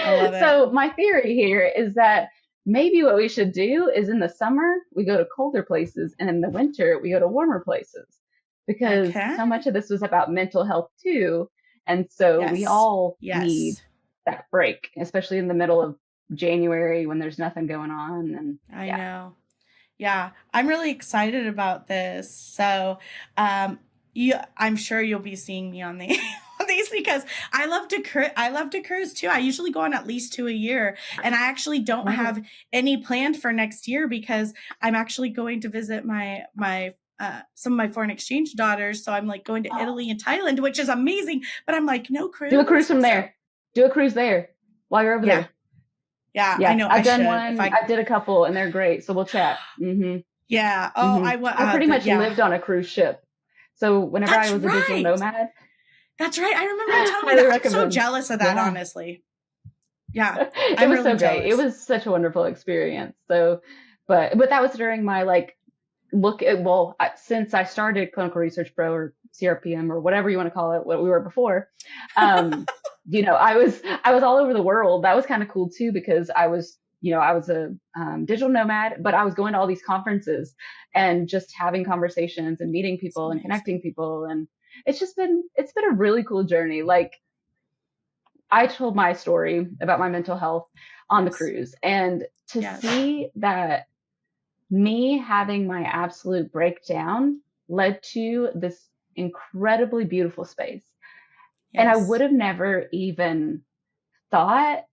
I love it. So my theory here is that maybe what we should do is in the summer, we go to colder places, and in the winter, we go to warmer places, because so much of this was about mental health too. And so we all need that break, especially in the middle of January when there's nothing going on. And I know. Yeah. I'm really excited about this. So, I'm sure you'll be seeing me on these because I love to cruise too. I usually go on at least 2 a year, and I actually don't have any planned for next year because I'm actually going to visit my some of my foreign exchange daughters. So I'm like going to Italy and Thailand, which is amazing, but I'm like, no cruise. Do a cruise from there. Do a cruise there while you're over there. Yeah, I know. I've done one. I did a couple, and they're great. So we'll chat. Mm-hmm. Yeah. Oh, mm-hmm. I pretty much lived on a cruise ship. So whenever I was a digital nomad. That's right. I remember you telling me that. I'm so jealous of that, honestly. Yeah. It was so great. It was such a wonderful experience. So, but that was during my since I started Clinical Research Pro or CRPM or whatever you want to call it, what we were before. I was all over the world. That was kind of cool too, because I was a digital nomad, but I was going to all these conferences and just having conversations and meeting It's people and connecting amazing. people. And it's been a really cool journey. Like, I told my story about my mental health on the Yes. cruise, and to Yes. see that me having my absolute breakdown led to this incredibly beautiful space. And I would Yes. have never even thought,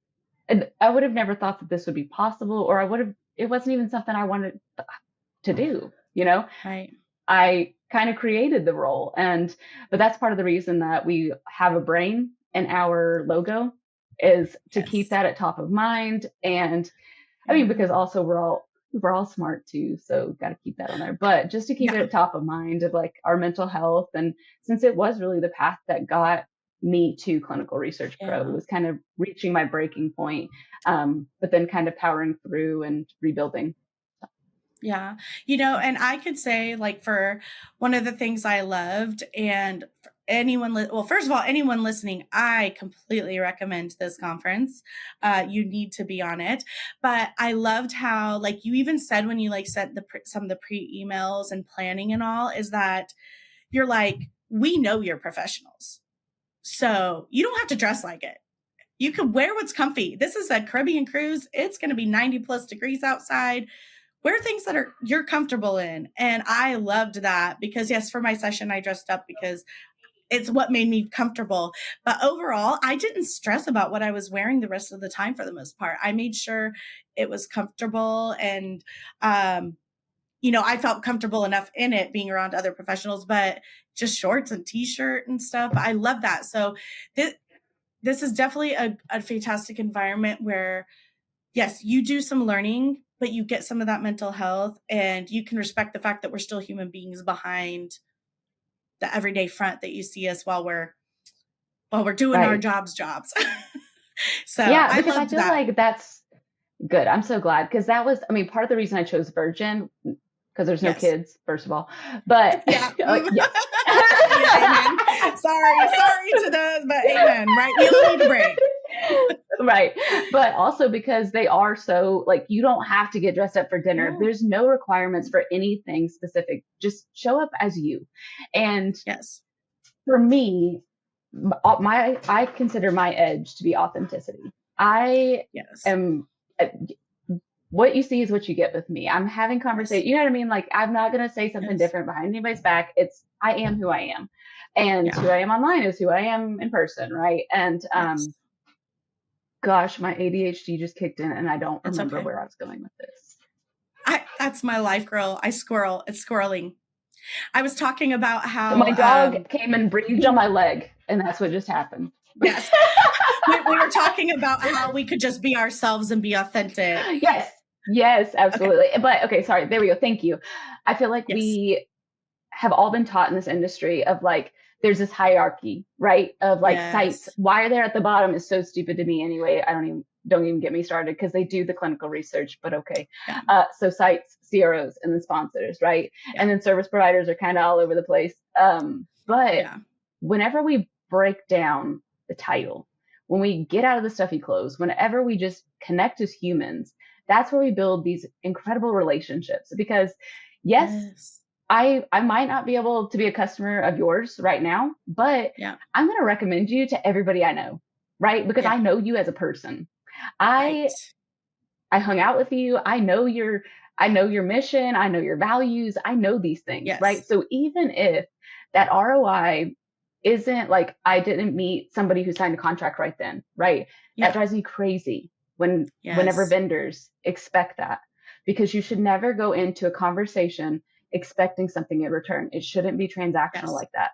I would have never thought that this would be possible, or it wasn't even something I wanted to do, you know? Right. I kind of created the role. But that's part of the reason that we have a brain in our logo, is to keep Yes. that at top of mind. And I mean, Yeah. because also we're all smart too, so got to keep that on there. But just to keep it Yeah. at top of mind of like our mental health, and since it was really the path that got me to Clinical Research Pro, it Yeah. was kind of reaching my breaking point, but then kind of powering through and rebuilding. Yeah. And I could say, like, for one of the things I loved, and for anyone, well, first of all, anyone listening, I completely recommend this conference. You need to be on it. But I loved how, like, you even said when you like sent some of the pre emails and planning and all, is that you're like, we know you're professionals. So you don't have to dress like it. You can wear what's comfy. This is a Caribbean cruise. It's going to be 90 plus degrees outside. Wear things that you're comfortable in. And I loved that because, yes, for my session, I dressed up because it's what made me comfortable. But overall, I didn't stress about what I was wearing the rest of the time for the most part. I made sure it was comfortable, and I felt comfortable enough in it being around other professionals, but just shorts and t-shirt and stuff. I love that. So this is definitely a fantastic environment where, yes, you do some learning, but you get some of that mental health, and you can respect the fact that we're still human beings behind the everyday front that you see us while we're doing our Right. jobs. So Yeah, I because I loved feel that. like that's good. I'm so glad, because that was, I mean, part of the reason I chose Virgin, because there's no Yes. kids, first of all. But Yeah. yes. Yeah. Amen. Sorry to those, but amen. Right. We all need a break. Right. But also because they are so, like, you don't have to get dressed up for dinner. No. There's no requirements for anything specific. Just show up as you. And Yes. for me, I consider my edge to be authenticity. I Yes. am, what you see is what you get with me. I'm having Yes. conversation. You know what I mean? Like, I'm not going to say something Yes. different behind anybody's back. I am who I am, and Yeah. who I am online is who I am in person. Right. And, Yes. gosh, my ADHD just kicked in and I don't It's remember okay. where I was going with this. That's my life, girl. I squirrel. It's squirreling. I was talking about So my how dog came and breathed on my leg, and that's what just happened. yes, we were talking about how we could just be ourselves and be authentic. Yes. Yes, Okay. absolutely. But okay, sorry. There we go. Thank you. I feel like Yes. we have all been taught in this industry of like, there's this hierarchy, right? Of like sites. Yes. Why they're at the bottom is so stupid to me anyway. Don't even get me started, because they do the clinical research, but okay. Yeah. So sites, CROs, and then sponsors, right? Yeah. And then service providers are kind of all over the place. But Yeah. whenever we break down the title, when we get out of the stuffy clothes, whenever we just connect as humans, that's where we build these incredible relationships. Because yes, Yes. I might not be able to be a customer of yours right now, but Yeah. I'm going to recommend you to everybody I know, right? Because Yeah. I know you as a person. Right. I I hung out with you. I know your mission. I know your values. I know these things, right? Yes. So even if that ROI isn't like, I didn't meet somebody who signed a contract right then, right? That Yeah. drives me crazy whenever Yes. vendors expect that, because you should never go into a conversation expecting something in return. It shouldn't be transactional Yes. like that.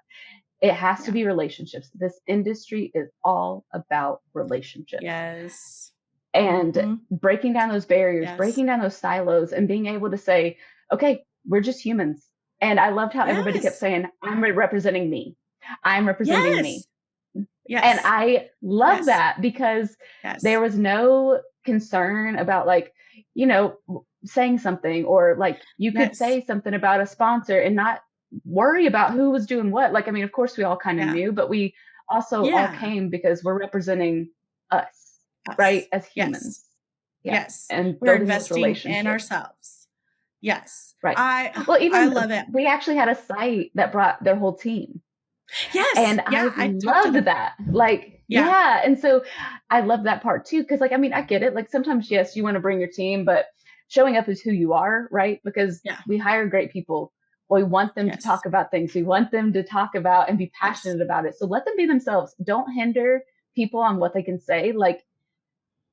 It has to Yeah. be relationships. This industry is all about relationships, Yes. and Mm-hmm. breaking down those barriers, Yes. breaking down those silos, and being able to say, okay, we're just humans. And I loved how everybody kept Yes. saying, I'm representing me. I'm representing me. Yes. And Yes. I love Yes. that, because there Yes. was no concern about, like, saying something, or like you could Yes. say something about a sponsor and not worry about who was doing what. Like, I mean, of course we all kind of Yeah. knew, but we also all Yeah. came because we're representing us, right? Us. As Yes. humans. Yeah. Yes. And We're building those investing in relationships. ourselves. Yes. Right. I Well, I even love it. we actually had a site that brought their whole team. Yes. And Yeah. I I talked to loved them. that. Like, Yeah. yeah. And so I love that part too. Cause like, I mean, I get it. Like sometimes, yes, you want to bring your team, but showing up is who you are, right? Because Yeah. we hire great people. We want them to Yes. talk about things. We want them to talk about and be Yes. passionate about it. So let them be themselves. Don't hinder people on what they can say. Like,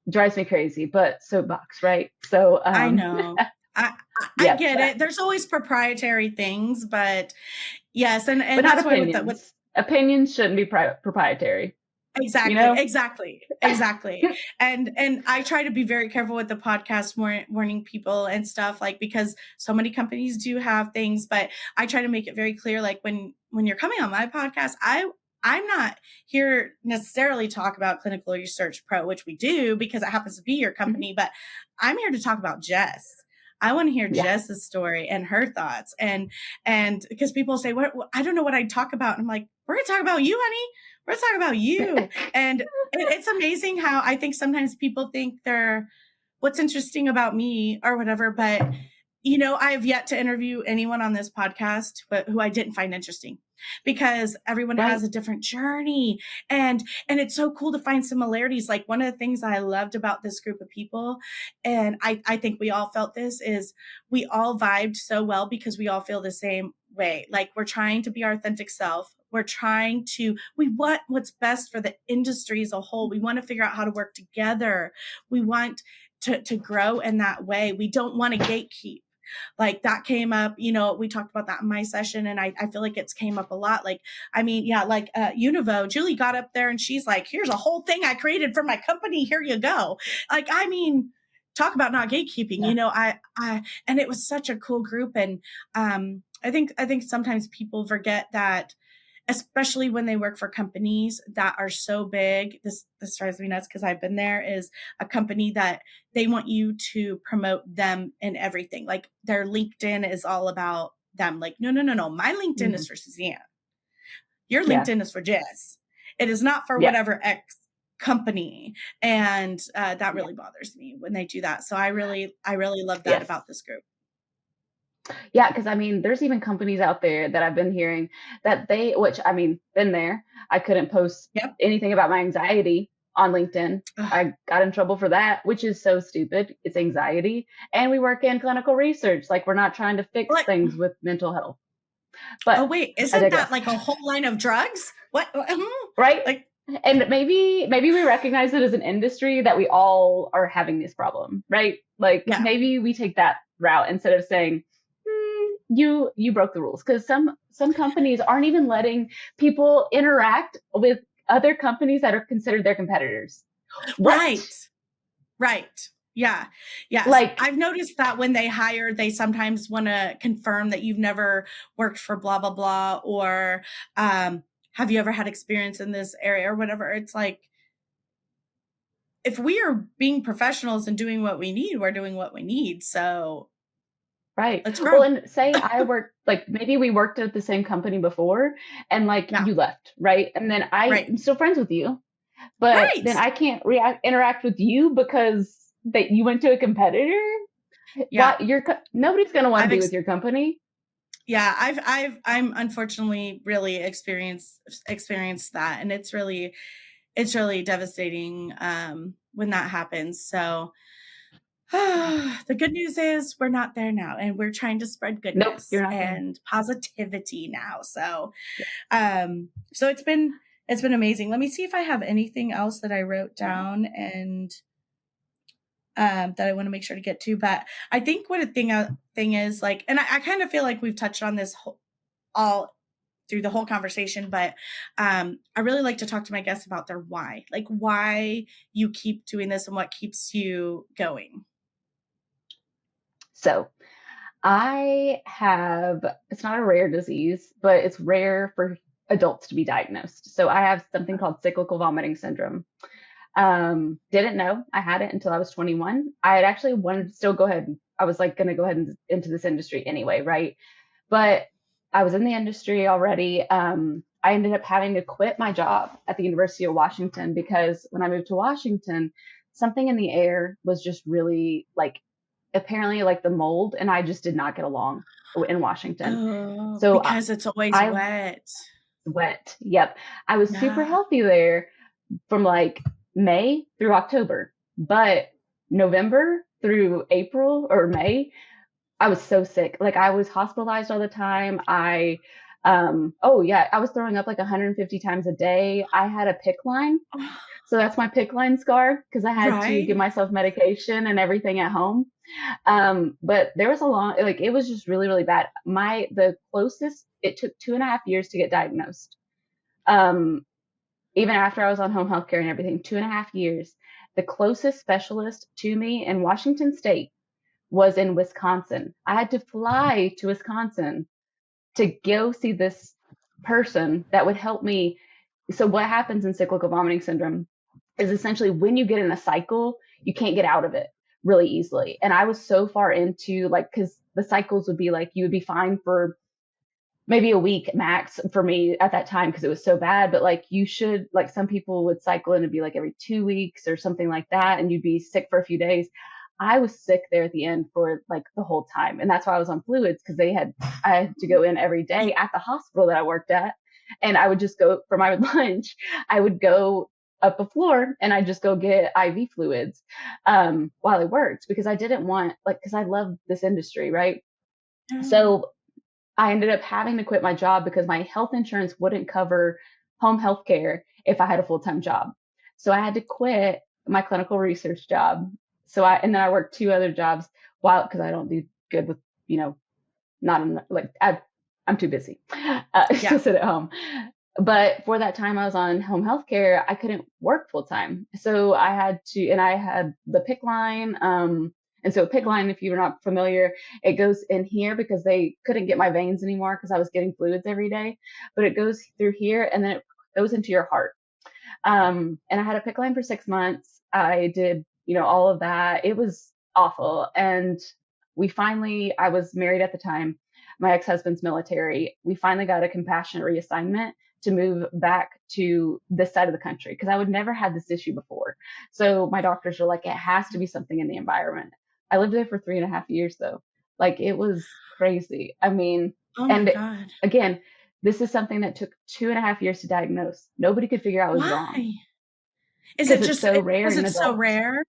drives me crazy, but soapbox, right? So, I know. I yep. get it. There's always proprietary things, but yes, But and not that's why with opinions. Opinions shouldn't be proprietary, you exactly, know? exactly, exactly. And I try to be very careful with the podcast warning people and stuff, like, because so many companies do have things, but I try to make it very clear, like when you're coming on my podcast, I'm not here necessarily to talk about Clinical Research Pro, which we do because it happens to be your Mhm. company, but I'm here to talk about Jess. I want to hear Yeah. Jess's story and her thoughts, and because people say, what I don't know what I'd talk about. And I'm like, we're gonna talk about you, honey. We're talking about you. And it's amazing how I think sometimes people think they're what's interesting about me or whatever, but I have yet to interview anyone on this podcast but who I didn't find interesting, because everyone has Right. a different journey, and it's so cool to find similarities. Like, one of the things I loved about this group of people, and I think we all felt this, is we all vibed so well because we all feel the same way. Like, we're trying to be our authentic self. We want what's best for the industry as a whole. We want to figure out how to work together. We want to grow in that way. We don't want to gatekeep. Like, that came up, we talked about that in my session, and I feel like it's came up a lot. Like, I mean, yeah, like Univo, Julie got up there and she's like, here's a whole thing I created for my company. Here you go. Like, I mean, talk about not gatekeeping, Yeah. and it was such a cool group. And I think sometimes people forget that, especially when they work for companies that are so big. This drives me nuts because I've been there. Is a company that they want you to promote them in everything. Like, their LinkedIn is all about them. Like, no. My LinkedIn Mhm. is for Suzanne. Your Yeah. LinkedIn is for Jess. It is not for Yeah. whatever X company. And that Yeah. really bothers me when they do that. So I really love that Yes. about this group. Yeah. Cause I mean, there's even companies out there that I've been hearing that which I mean, been there. I couldn't post Yep. anything about my anxiety on LinkedIn. Ugh. I got in trouble for that, which is so stupid. It's anxiety. And we work in clinical research. Like, we're not trying to fix What? things with mental health. Oh, But wait, I isn't that digress. like a whole line of drugs? What? Right? Like, And maybe we recognize it as an industry that we all are having this problem, right? Like, yeah. maybe we take that route instead of saying, you broke the rules, because some companies aren't even letting people interact with other companies that are considered their competitors. What? Right. Yeah. Yes. Like, I've noticed that when they hire, they sometimes want to confirm that you've never worked for blah, blah, blah, or have you ever had experience in this area or whatever. It's like, if we are being professionals and doing what we need, we're doing what we need. So right. let's Well, grow. and say I worked, like, maybe we worked at the same company before and like Yeah. you left, right? And then Right. I'm still friends with you, but Right. then I can't interact with you because that you went to a competitor. Yeah. Why nobody's going to want to I've be with your company. yeah, I'm unfortunately really experienced that, and it's really devastating when that happens. So the good news is we're not there now, and we're trying to spread Nope, goodness you're not there. and positivity now. So Yeah. so it's been amazing. Let me see if I have anything else that I wrote down and that I want to make sure to get to. But I think what a thing is, like, and I kind of feel like we've touched on this all through the whole conversation, but I really like to talk to my guests about their why, like why you keep doing this and what keeps you going. So it's not a rare disease, but it's rare for adults to be diagnosed. So I have something called cyclical vomiting syndrome. Didn't know I had it until I was 21. I had actually wanted to still go ahead. I was like going to go ahead into this industry anyway, right? But I was in the industry already. I ended up having to quit my job at the University of Washington because when I moved to Washington, something in the air was just really like apparently like the mold, and I just did not get along in Washington. Oh, So because it's always I wet. wet. Yep. I was super Yeah. healthy there from like May through October, but November through April or May, I was so sick. Like I was hospitalized all the time. Oh yeah, I was throwing up like 150 times a day. I had a PICC line. Oh, So that's my PICC line scar because I had to give right. myself medication and everything at home. But there was a long, like it was just really, really bad. The closest, it took 2.5 years to get diagnosed. Um, Even after I was on home health care and everything, 2.5 years. The closest specialist to me in Washington State was in Wisconsin. I had to fly to Wisconsin to go see this person that would help me. So what happens in cyclical vomiting syndrome is essentially when you get in a cycle, you can't get out of it really easily. And I was so far into like, cause the cycles would be like, you would be fine for maybe a week max for me at that time because it was so bad. But like you should, like some people would cycle and it'd be like every 2 weeks or something like that. And you'd be sick for a few days. I was sick there at the end for like the whole time. And that's why I was on fluids because I had to go in every day at the hospital that I worked at. And I would just go for my lunch. I would go up a floor and I just go get IV fluids while I worked because I didn't want like, cause I love this industry. Right. Oh, So I ended up having to quit my job because my health insurance wouldn't cover home health care if I had a full-time job. So I had to quit my clinical research job. And then I worked two other jobs while, because I don't do good with, you know, not in, like, I'm too busy yeah. to sit at home. But for that time I was on home health care, I couldn't work full time. So I had to, and I had the PICC line. And so PICC line, if you're not familiar, it goes in here because they couldn't get my veins anymore because I was getting fluids every day. But it goes through here and then it goes into your heart. And I had a PICC line for 6 months. I did, all of that. It was awful. And I was married at the time. My ex-husband's military. We finally got a compassionate reassignment to move back to this side of the country because I would never had this issue before. So my doctors were like, it has to be something in the environment. I lived there for 3.5 years though. Like it was crazy. I mean, Oh my and God. again, this is something that took 2.5 years to diagnose. Nobody could figure out what was wrong Why? Is because it it's just so rare because in it's so adults. rare?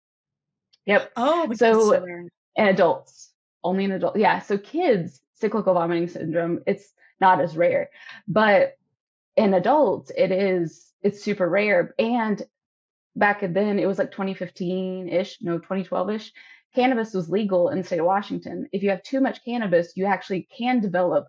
Yep. Oh, because it's so So rare. in adults, only in adults. Yeah. So kids, cyclical vomiting syndrome, it's not as rare, but in adults, it's super rare. And back then it was like 2015 ish, no, 2012 ish. Cannabis was legal in the state of Washington. If you have too much cannabis, you actually can develop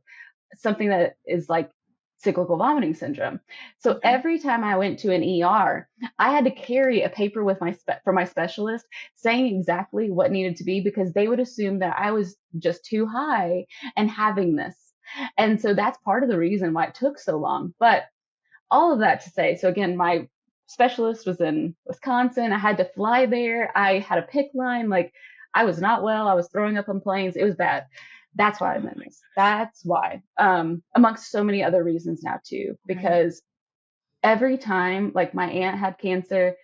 something that is like cyclical vomiting syndrome. So Okay. every time I went to an ER, I had to carry a paper with for my specialist saying exactly what needed to be because they would assume that I was just too high and having this. And so that's part of the reason why it took so long. But all of that to say, so again, my specialist was in Wisconsin. I had to fly there. I had a PICC line. Like I was not well. I was throwing up on planes. It was bad. That's why I'm Oh in my, this. That's why. Amongst so many other reasons now too, right. because every time like my aunt had cancer,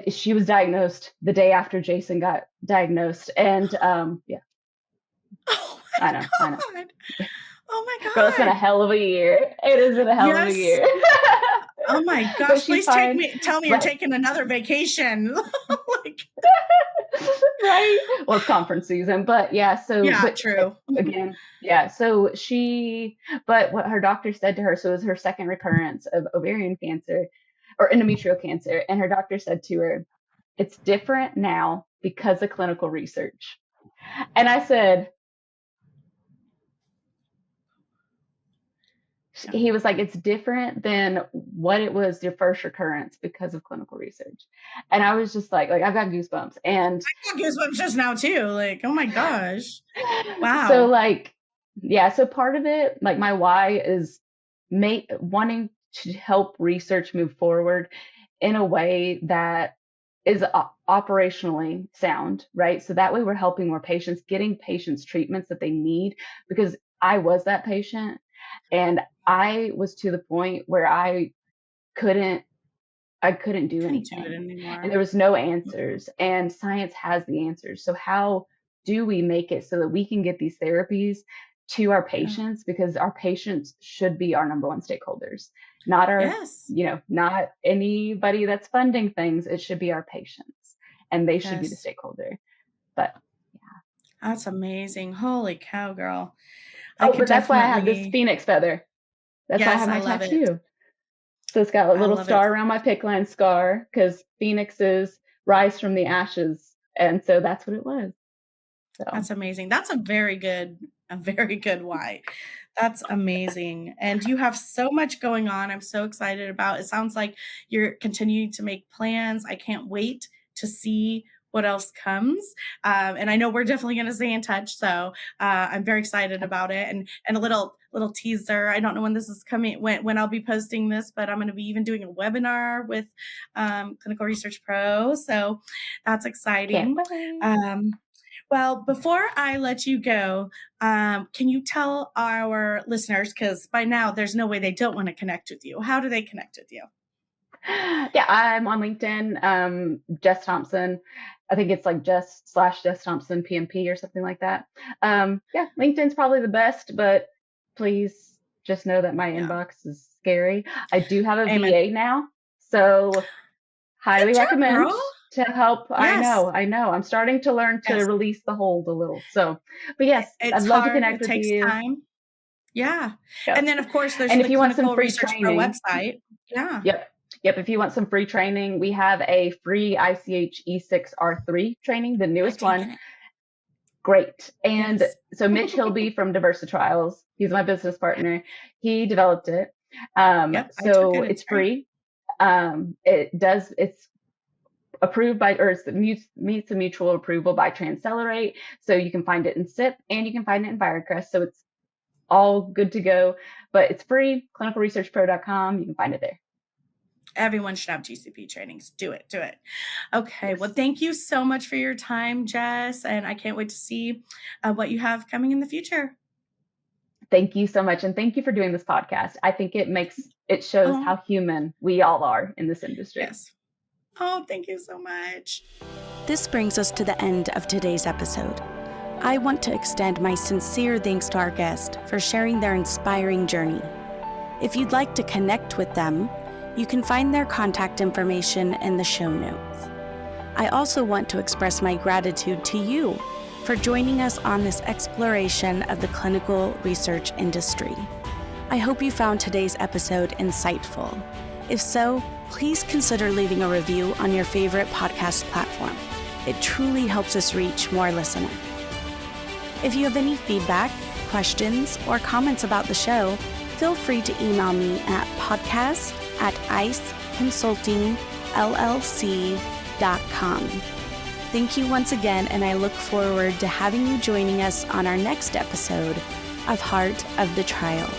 she was diagnosed the day after Jason got diagnosed. And yeah, Oh I know, I know. my God. Oh Girl, it's been my a God. hell of a year. It has been a hell of a Yes. year. Oh my But gosh. she's Please fine. tell me you're Right. taking another vacation. Like, Right. Well, it's conference season, but yeah. yeah, true. Again, yeah. But what her doctor said to her, so it was her second recurrence of ovarian cancer or endometrial cancer. And her doctor said to her, it's different now because of clinical research. And I said, Yeah. he was like, it's different than what it was your first recurrence because of clinical research. And I was just like I've got goosebumps. And I got goosebumps just now too. Like, oh my gosh. so Wow. like, yeah, so part of it, like my why is wanting to help research move forward in a way that is operationally sound, right? So that way we're helping more patients, getting patients treatments that they need because I was that patient And I was to the point where I couldn't do Couldn't do it anything. anymore. And there was no answers. And science has the answers. So how do we make it so that we can get these therapies to our patients? Because our patients should be our number one stakeholders, not our, Yes. not anybody that's funding things. It should be our patients, and they should be the Yes. stakeholder. But That's amazing. Holy cow, girl. but that's why I have this phoenix feather. That's why I have my tattoo. So it's got a little star around my PICC line scar, because phoenixes rise from the ashes. And so that's what it was. So. That's amazing. That's a very good why. That's amazing. And you have so much going on. I'm so excited about it. It sounds like you're continuing to make plans. I can't wait to see what else comes. And I know we're definitely going to stay in touch. So I'm very excited about it. And a little teaser. I don't know when this is coming, when I'll be posting this, but I'm going to be even doing a webinar with Clinical Research Pro. So that's exciting. Well, before I let you go, can you tell our listeners, because by now there's no way they don't want to connect with you. How do they connect with you? Yeah, I'm on LinkedIn, Jess Thompson. I think it's like Jess Thompson PMP or something like that. Yeah, LinkedIn's probably the best, but please just know that my inbox is scary. I do have a VA now, so highly recommend to help. Yes. I know. I'm starting to learn to release the hold a little. So, but yes, I'd love to connect with you. It takes time. Yeah. Yep. And then of course there's and the if you want Clinical some free Research training, Pro website. Yeah. Yep. If you want some free training, we have a free ICH E6R3 training, the newest one. Great. And so Mitch Hilby from Diversity Trials, he's my business partner. He developed it. So it's free. It's approved by, or it meets a mutual approval by Transcelerate. So you can find it in SIP and you can find it in Firecrest. So it's all good to go, but it's free. ClinicalResearchPro.com. You can find it there. Everyone should have GCP trainings. Do it. Okay. Yes. Well, thank you so much for your time, Jess. And I can't wait to see what you have coming in the future. Thank you so much. And thank you for doing this podcast. I think it shows how human we all are in this industry. Yes. Oh, thank you so much. This brings us to the end of today's episode. I want to extend my sincere thanks to our guest for sharing their inspiring journey. If you'd like to connect with them, you can find their contact information in the show notes. I also want to express my gratitude to you for joining us on this exploration of the clinical research industry. I hope you found today's episode insightful. If so, please consider leaving a review on your favorite podcast platform. It truly helps us reach more listeners. If you have any feedback, questions, or comments about the show, feel free to email me at podcast@iceconsultingllc.com. Thank you once again, and I look forward to having you joining us on our next episode of Heart of the Trial.